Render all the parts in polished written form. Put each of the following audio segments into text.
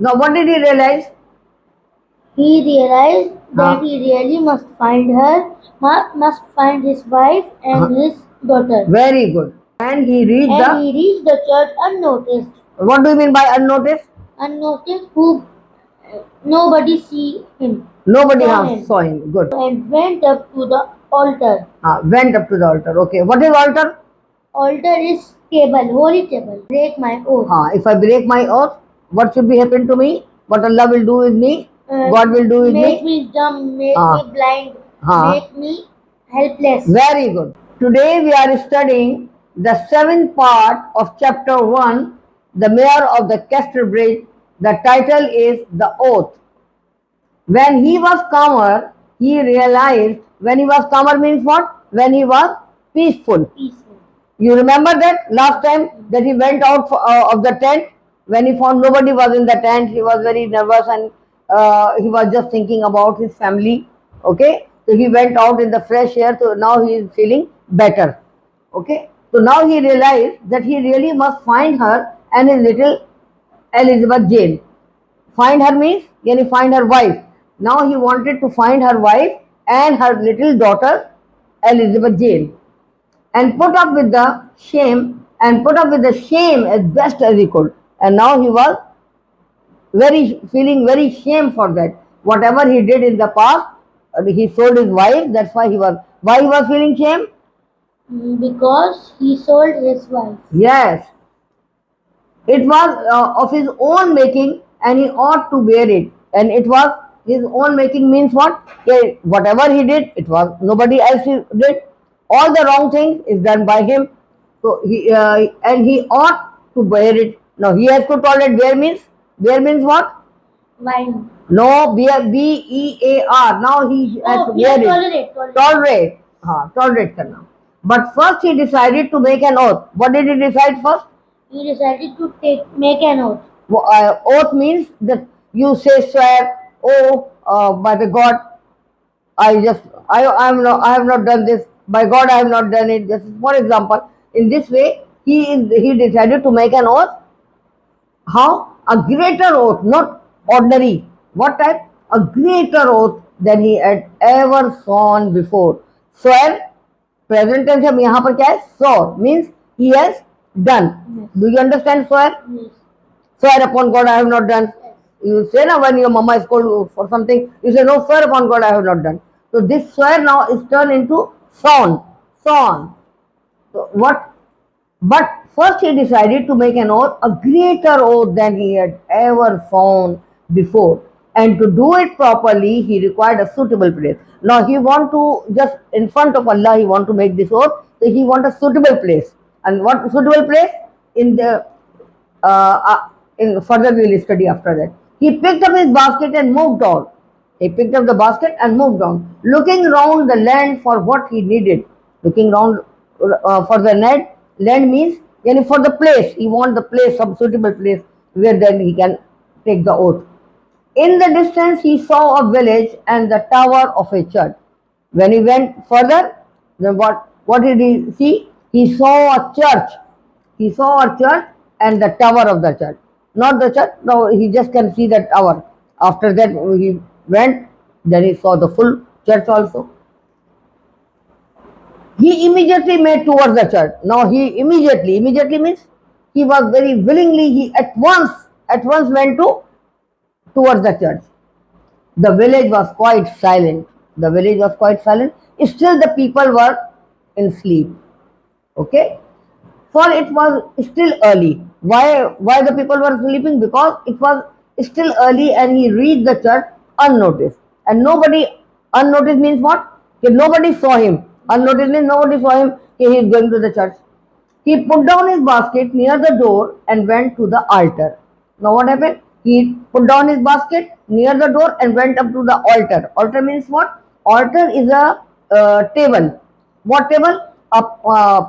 Now what did he realize? He realized that he really must find must find his wife and his daughter. Very good. And he reached And he reached the church unnoticed. What do you mean by unnoticed? Unnoticed, who nobody see him. Nobody Saw him. saw him. Good. And went up to the altar. Went up to the altar. Okay. What is altar? Altar is table, holy table. Break my oath. If I break my oath, what should be happen to me? What Allah will do with me? God will do with Make me? me dumb, make me blind, make me helpless. Very good. Today we are studying the seventh part of chapter 1, the mayor of the Casterbridge. The title is The Oath. When he was calmer, he realized, when he was calmer means what? When he was peaceful. You remember that last time that he went out of the tent? When he found nobody was in the tent, he was very nervous and he was just thinking about his family. Okay, so he went out in the fresh air, so now he is feeling better. Okay, so now he realized that he really must find her and his little Elizabeth Jane. Find her means, yani find her wife. Now he wanted to find her wife and her little daughter Elizabeth Jane, and put up with the shame as best as he could. And now he was feeling very shame for that. Whatever he did in the past, he sold his wife. That's why he was feeling shame. Because he sold his wife. Yes, it was of his own making, and he ought to bear it. And it was his own making means what? Yeah, whatever he did, it was nobody else did. All the wrong things is done by him. So he ought to bear it. Now he has to tolerate. Bear means what? Wine. No, bear. Now he has to bear it. Tolerate. Tolerate karna. But first he decided to make an oath. What did he decide first? He decided to make an oath. Oath means that you say swear, by the God, I have not done this. By God, I have not done it. Just for example, in this way, he decided to make an oath. How? A greater oath, not ordinary. What type? A greater oath than he had ever sworn before. Swear, present tense है यहाँ पर क्या है? Swore means he has done. Yes. Do you understand swear? Yes. Swear upon God, I have not done. Yes. You say now when your mama is called for something, you say no, swear upon God, I have not done. So this swear now is turned into sworn. So what? But first he decided to make an oath, a greater oath than he had ever sworn before. And to do it properly, he required a suitable place. Now he want to just in front of Allah, he want to make this oath. So he want a suitable place. And what suitable place? In the in further we will study after that. He picked up his basket and moved on. He picked up the basket and moved on, looking round the land for what he needed. Looking round for the land means yani for the place. He wants the place, some suitable place where then he can take the oath. In the distance, he saw a village and the tower of a church. When he went further, then what did he see? He saw a church. He saw a church and the tower of the church. Not the church, no, he just can see the tower. After that, he went, then he saw the full church also. He immediately made towards the church. Now he immediately means he was very willingly, he at once went towards the church. The village was quite silent. Still the people were in sleep. Okay? For it was still early. Why the people were sleeping? Because it was still early and he reached the church unnoticed. And unnoticed means what? Nobody saw him. Unnoticed means nobody saw him. He is going to the church. He put down his basket near the door and went to the altar. Now what happened? He put down his basket near the door and went up to the altar. Altar means what? Altar is a table. What table? A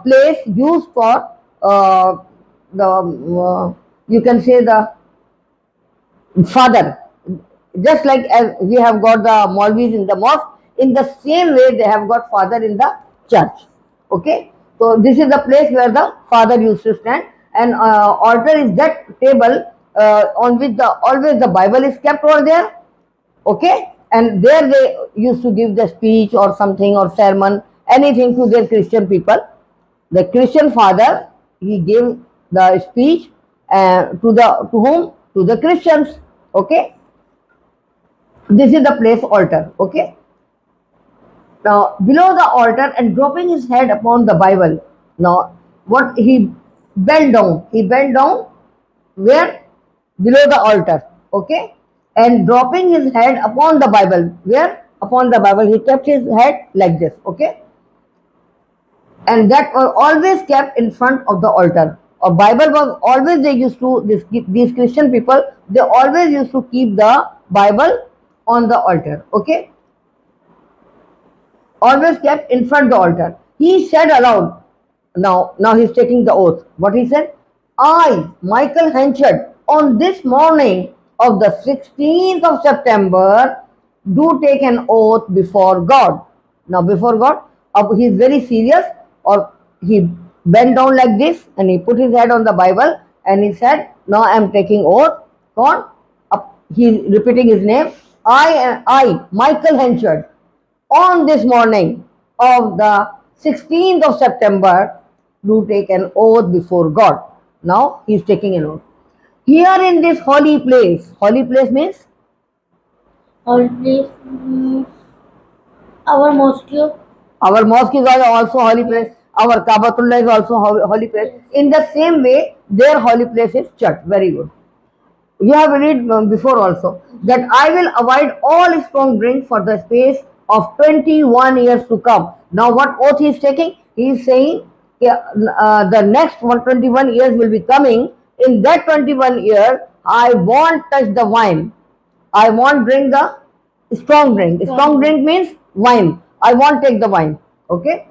place used for you can say the father. Just like as we have got the Maulvis in the mosque, in the same way they have got father in the church. Okay, so this is the place where the father used to stand, and altar is that table on which always the Bible is kept over there. Okay, and there they used to give the speech or something or sermon, anything to their Christian people. The Christian father, he gave the speech to whom? To the Christians. Okay, this is the place altar. Okay, now below the altar and dropping his head upon the Bible. Now what he bent down? He bent down where? Below the altar. Okay, and dropping his head upon the Bible. Where? Upon the Bible. He kept his head like this. Okay, and that was always kept in front of the altar. A Bible was always, they used to, these Christian people, they always used to keep the Bible on the altar. Okay, always kept in front of the altar. He said aloud, now he's taking the oath. What he said? I, Michael Henchard, on this morning of the 16th of September, do take an oath before God. Now, before God, he's very serious, or he bent down like this and he put his head on the Bible and he said, now I am taking oath. God, he's repeating his name. I, Michael Henchard, on this morning of the 16th of September, do take an oath before God. Now he is taking an oath. Here in this holy place means Holy place means our mosque. our mosque is also holy place. Our Kabatullah is also holy place. Yes. In the same way, their holy place is church. Very good. You have read before also that I will avoid all strong drink for the space of 21 years to come. Now, what oath he is taking? He is saying the next 121 years will be coming. In that 21 years, I won't touch the wine. I won't drink the strong drink. Strong drink means wine. I won't take the wine. Okay.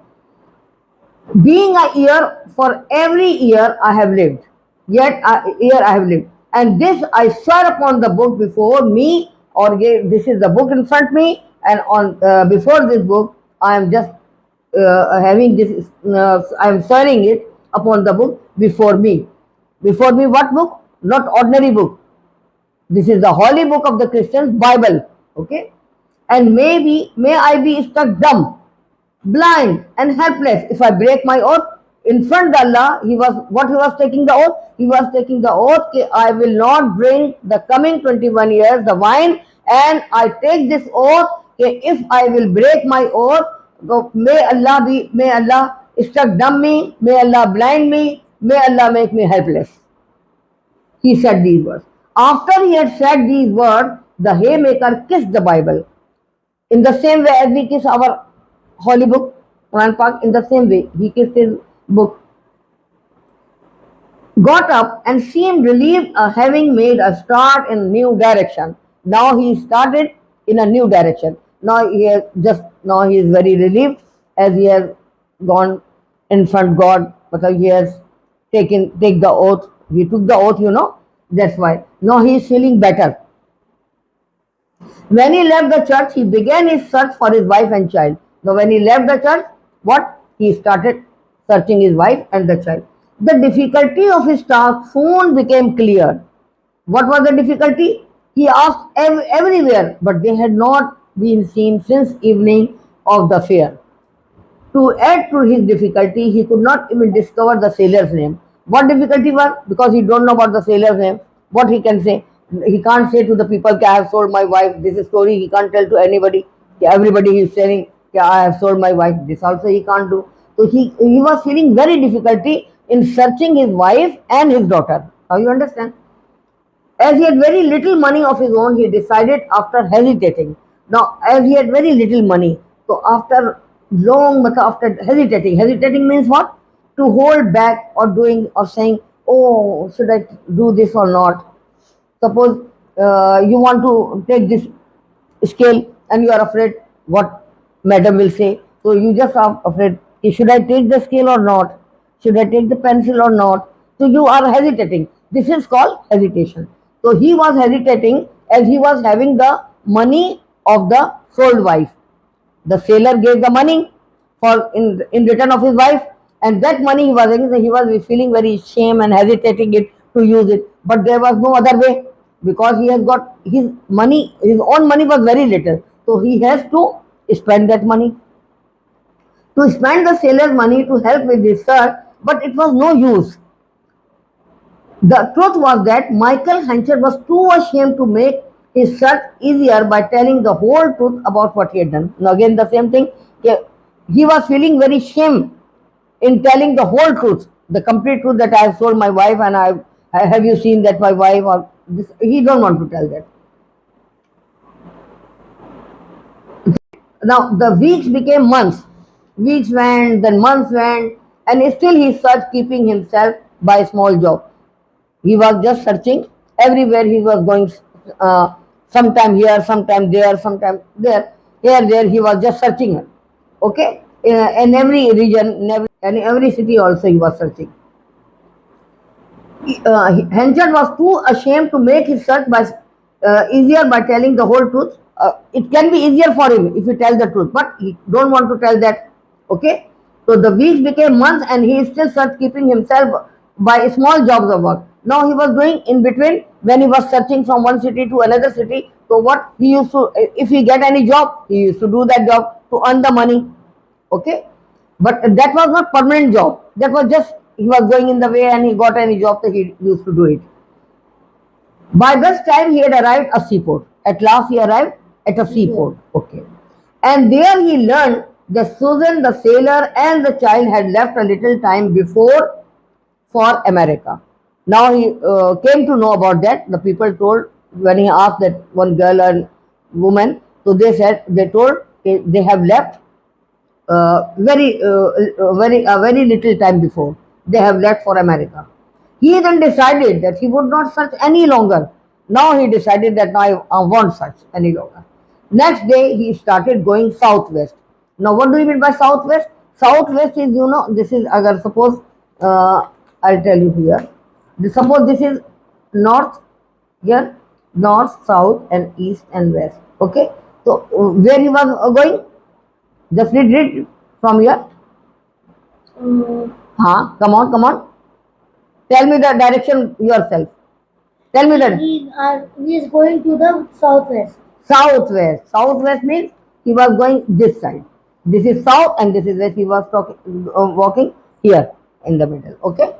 Being a year, for every year I have lived, yet a year I have lived, and this I swear upon the book before me, or this is the book in front of me, and on before this book I am just having this. I am swearing it upon the book before me. Before me, what book? Not ordinary book. This is the holy book of the Christians, Bible. Okay, and may I be struck dumb, blind and helpless if I break my oath in front of Allah. He was taking the oath. He was taking the oath that I will not drink the coming 21 years the wine, and I take this oath that if I will break my oath, may Allah struck dumb me, may Allah blind me, may Allah make me helpless. He said these words. After he had said these words, the haymaker kissed the Bible in the same way as we kiss our holy book, Quran Pak. In the same way, he kissed his book, got up and seemed relieved, having made a start in new direction. Now he started in a new direction. Now he is very relieved as he has gone in front of God, because he has take the oath. He took the oath, That's why now he is feeling better. When he left the church, he began his search for his wife and child. Now, when he left the church, what? He started searching his wife and the child. The difficulty of his task soon became clear. What was the difficulty? He asked everywhere, but they had not been seen since evening of the fair. To add to his difficulty, he could not even discover the sailor's name. What difficulty was? Because he don't know about the sailor's name. What he can say? He can't say to the people, I have sold my wife. This is story he can't tell to anybody. Everybody he is saying, I have sold my wife. This also he can't do. So he was feeling very difficulty in searching his wife and his daughter. Now you understand? As he had very little money of his own, he decided after hesitating. Now, as he had very little money, so after hesitating means what? To hold back or doing or saying, oh, should I do this or not? Suppose you want to take this scale and you are afraid what madam will say. So you just are afraid, should I take the scale or not? Should I take the pencil or not? So you are hesitating. This is called hesitation. So he was hesitating as he was having the money of the sold wife. The sailor gave the money for in return of his wife, and that money he was feeling very shame and hesitating it to use it. but there was no other way because he has got his money, his own money was very little, so he has to spend that money. To spend the sailor's money to help with his search, but it was no use. The truth was that Michael Hencher was too ashamed to make his search easier by telling the whole truth about what he had done. Now, again, the same thing. He was feeling very shame in telling the whole truth, the complete truth that I have sold my wife, and have you seen that my wife or this? He don't want to tell that. Now the weeks became months. Weeks went, then months went, and still he searched, keeping himself by a small job. He was just searching everywhere. He was going, sometime here, sometime there, sometime there, here, there. He was just searching. Okay, in every region, in every city also he was searching. Henchard was too ashamed to make his search easier by telling the whole truth. It can be easier for him if he tells the truth, but he don't want to tell that. Okay, so the weeks became months, and he still searched, keeping himself by small jobs of work. Now he was doing in between when he was searching from one city to another city. So what he used to, if he get any job, he used to do that job to earn the money. Okay, but that was not permanent job. That was just he was going in the way and he got any job, so he used to do it. By this time he had arrived at a seaport. At last he arrived at a seaport. Okay, and there he learned that Susan the sailor and the child had left a little time before for America. Now he came to know about that. The people told when he asked that one girl and woman, so they told they have left very little time before they have left for America. He then decided that he would not search any longer. Now he decided that now I won't search any longer. Next day he started going southwest. Now what do you mean by southwest? Southwest is, this is agar suppose I'll tell you here. Suppose this is north here, north, south, and east and west. Okay. So where he was going? Just read from here. Come on, come on. Tell me the direction yourself. Tell me that. He is going to the southwest. Southwest. Southwest means he was going this side. This is south and this is west. He was walking here in the middle. Okay.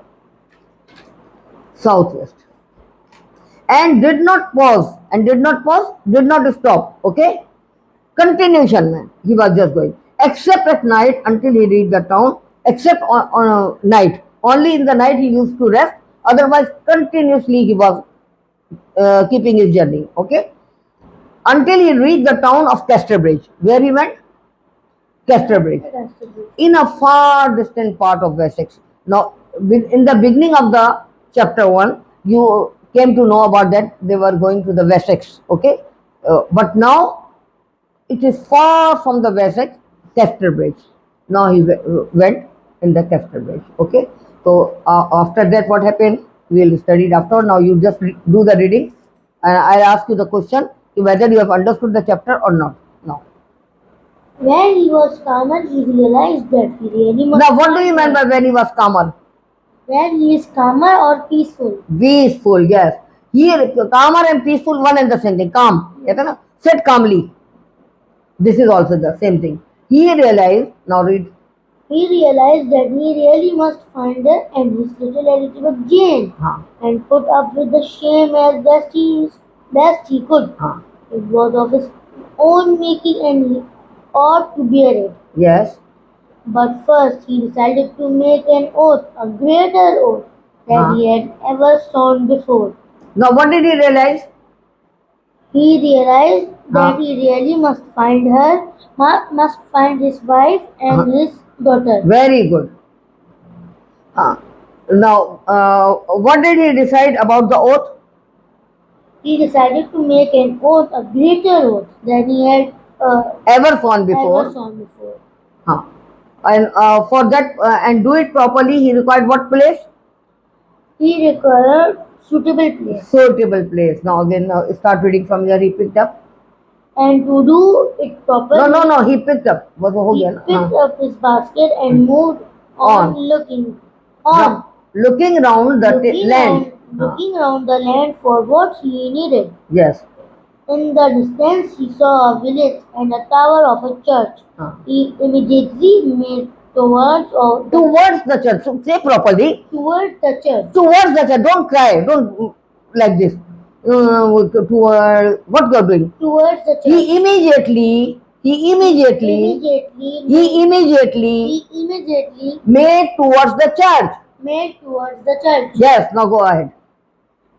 Southwest. And did not pause. And did not pause. Did not stop. Okay. Continuation, man. He was just going. Except at night until he reached the town. Except on a night. Only in the night he used to rest. Otherwise, continuously he was keeping his journey. Okay. Until he reached the town of Casterbridge. Where he went? Casterbridge. In a far distant part of Wessex. Now, in the beginning of the chapter 1, you came to know about that they were going to the Wessex. Okay. But now it is far from the Wessex, Casterbridge. Now he went in the Casterbridge. Okay. So after that, what happened? We will study it after. Now you just do the reading, and I'll ask you the question whether you have understood the chapter or not. Now. When he was calmer, he realized that he really must. Now, what do you mean by when he was calmer? When he is calmer or peaceful. Peaceful, yes. Here, calmer and peaceful, one and the same thing. Calm. Yes. Sit calmly. This is also the same thing. He realized, now read. He realized that he really must find her and his little Elizabeth Jane and put up with the shame as best he could. It was of his own making and he ought to bear it. Yes. But first he decided to make an oath, a greater oath than he had ever sworn before. Now what did he realize? He realized that he really must find her, must find his wife and his daughter. Very good. Now, what did he decide about the oath? He decided to make an oath, a greater oath than he had ever sworn before. And for that, and do it properly, he required what place? He required suitable place. Suitable place. Now again, start reading from here. He picked up. And to do it properly. No. He picked up. He picked up his basket and moved on, looking round the land. looking around the land for what he needed. Yes. In the distance, he saw a village and a tower of a church. He immediately made Towards the church. So say properly. towards the church. Towards the church. Don't cry. Don't like this. Toward what you are doing. Towards the church. He immediately made towards the church. Made towards the church. Yes. Now go ahead.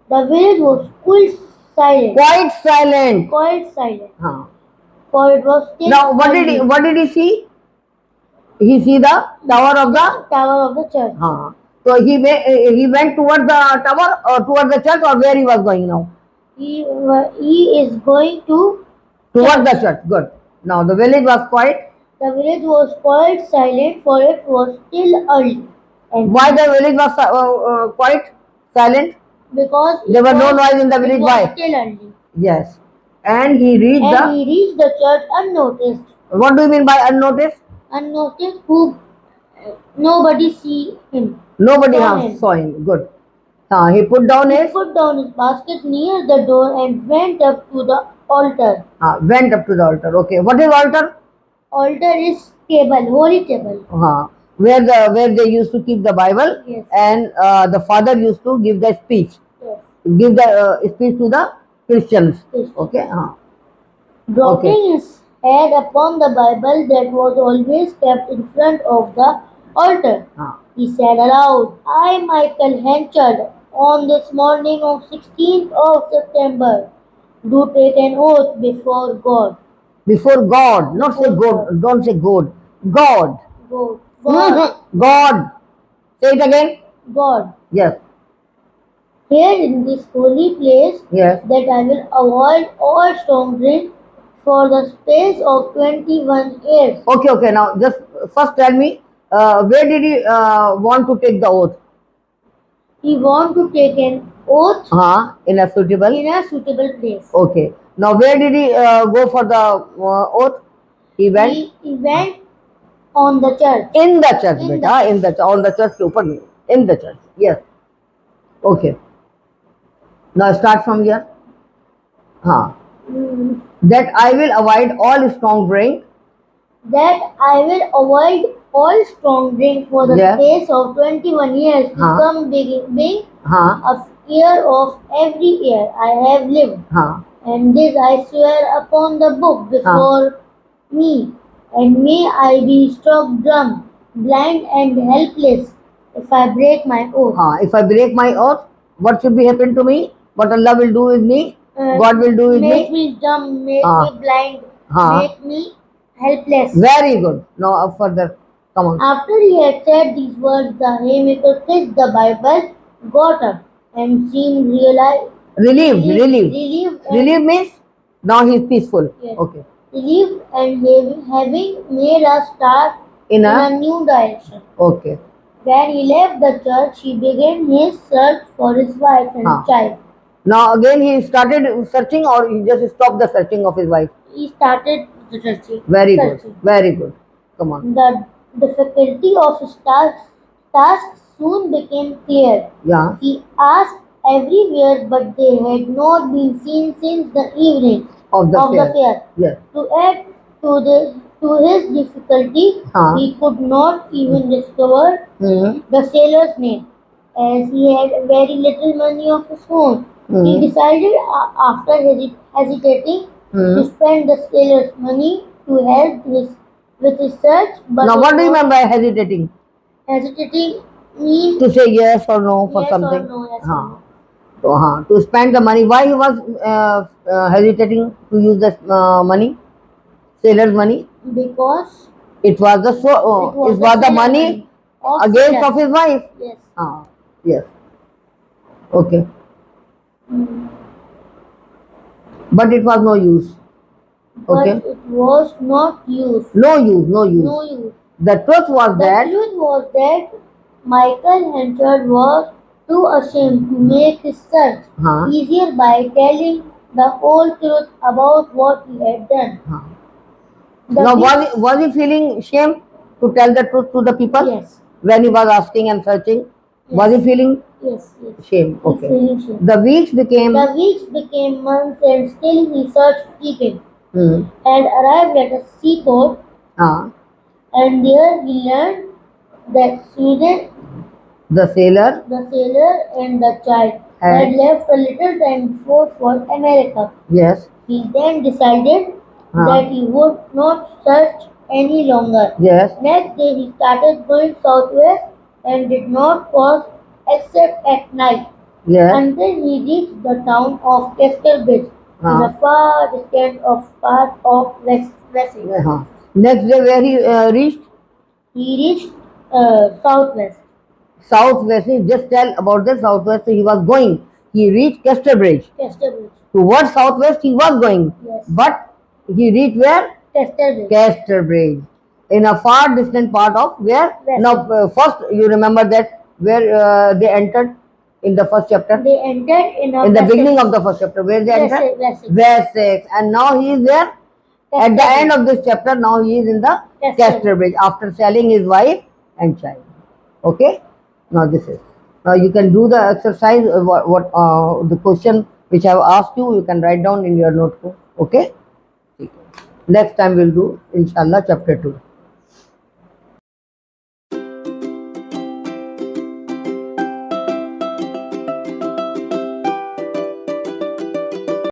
The village was quite silent. Quite silent. Quite silent. Huh. For it was still Now what did he see? He see the tower of the church. So he went towards the tower or towards the church, or where he was going now? He is going towards the church. Good. Now the village was quiet. The village was quite silent, for it was still early. And why the village was quite silent? Because there was no noise in the village. Why? Still early. Yes. And he reached the church unnoticed. What do you mean by unnoticed? Unnoticed, who nobody see him. Nobody saw him. Good. He put down his basket near the door and went up to the altar. Went up to the altar. Okay. What is altar? Altar is table, holy table. Where they used to keep the Bible. Yes. And the father used to give the speech. Yes. Give the speech to the Christians. Okay. Dropping his head upon the Bible that was always kept in front of the altar. He said aloud, I, Michael Henchard, on this morning of 16th of September, do take an oath before God. Before God, not say God. Don't say God. God. God. Say it again. God. Yes. Here in this holy place, yes, that I will avoid all strong drink for the space of 21 years. Okay. Now, just first tell me, where did he want to take the oath? He want to take an oath in a suitable place. Okay. Now, where did he go for the oath? He went. He went on the church. In the church, on the church open. In the church. Yes. Okay. Now start from here. That I will avoid all strong drink. That I will avoid all strong drink for the space of 21 years to come being a year of every year I have lived. And this I swear upon the book before me. And may I be struck dumb, blind and helpless if I break my oath. If I break my oath, what should be happen to me? What Allah will do with me? God will do with me? Make me dumb, make me blind, make me helpless. Very good. Now further, come on. After he had said these words, the haymaker kissed the Bible, got up, and seemed relieved. Relieved means now he is peaceful. Yes. Okay. Relieved and having made a start in a new direction. Okay. When he left the church, he began his search for his wife and child. Now again he started searching, or he just stopped the searching of his wife? He started the searching. Very good. Very good. Come on. The difficulty of his task soon became clear. Yeah. He asked everywhere, but they had not been seen since the evening of the fair. Yes. To add to his difficulty, he could not even discover the sailor's name, as he had very little money of his own. He decided, after hesitating, to spend the sailor's money to help with his search. But now, what do you mean by hesitating? Hesitating means to say yes or no for yes something. Or no, yes or no. So, to spend the money. Why he was hesitating to use the money, sailor's money? Because it was the money against of his wife. Yes. Yes. Okay. But it was no use. Okay. But it was not used. No use. The truth was that Michael Henchard was too ashamed to make his search easier by telling the whole truth about what he had done. Now, was he feeling shame to tell the truth to the people? Yes. When he was asking and searching, was he feeling Yes. Shame. He's Okay. feeling shame. The weeks became. The weeks became months, and still he searched keeping, Hmm. and arrived at a seaport, Ah. and there he learned that Susan, The sailor. the sailor, and the child had left a little time before for America. Yes. He then decided Ah. that he would not search any longer. Yes. Next day he started going southwest and did not pause except at night Yes. until he reached the town of Casterbridge in Ah. a far distant part of Wessex. Next day, where he reached? He reached southwest. Southwest. Just tell about the southwest he was going. He reached Casterbridge. Casterbridge. Towards southwest he was going. Yes. But he reached where? Casterbridge. Casterbridge. In a far distant part of where? Wessex. Now, first you remember that where they entered in the first chapter? They entered in the Wessex. beginning of the first chapter. Where they entered? Wessex. Wessex. And now he is there? At the end of this chapter, now he is in the Casterbridge after selling his wife and child. Okay? Now this is. Now you can do the exercise, the question which I have asked you, you can write down in your notebook. Okay? Next time we'll do, inshallah, chapter 2.